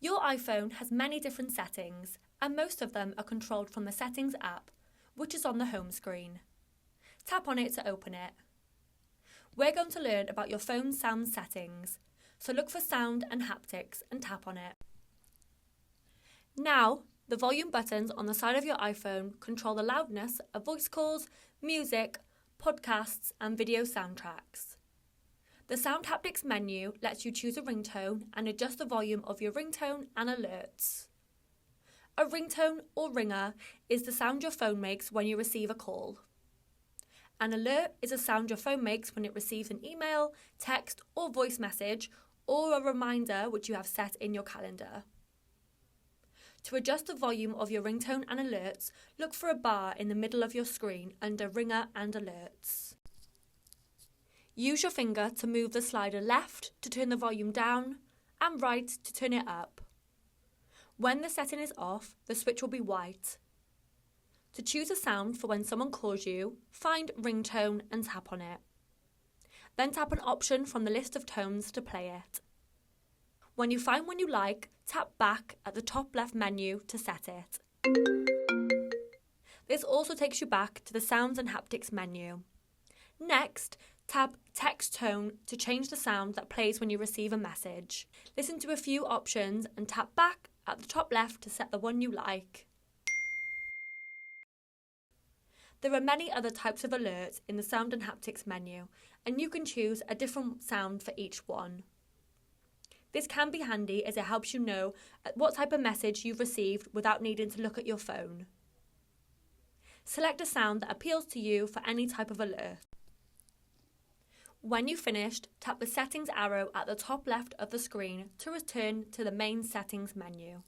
Your iPhone has many different settings, and most of them are controlled from the Settings app, which is on the home screen. Tap on it to open it. We're going to learn about your phone's sound settings, so look for Sound and Haptics and tap on it. Now, the volume buttons on the side of your iPhone control the loudness of voice calls, music, podcasts and video soundtracks. The Sound Haptics menu lets you choose a ringtone and adjust the volume of your ringtone and alerts. A ringtone or ringer is the sound your phone makes when you receive a call. An alert is a sound your phone makes when it receives an email, text or voice message or a reminder which you have set in your calendar. To adjust the volume of your ringtone and alerts, look for a bar in the middle of your screen under Ringer and Alerts. Use your finger to move the slider left to turn the volume down and right to turn it up. When the setting is off, the switch will be white. To choose a sound for when someone calls you, find Ringtone and tap on it. Then tap an option from the list of tones to play it. When you find one you like, tap back at the top left menu to set it. This also takes you back to the Sounds and Haptics menu. Next, tap Text Tone to change the sound that plays when you receive a message. Listen to a few options and tap back at the top left to set the one you like. There are many other types of alerts in the Sound and Haptics menu, and you can choose a different sound for each one. This can be handy as it helps you know what type of message you've received without needing to look at your phone. Select a sound that appeals to you for any type of alert. When you've finished, tap the Settings arrow at the top left of the screen to return to the main Settings menu.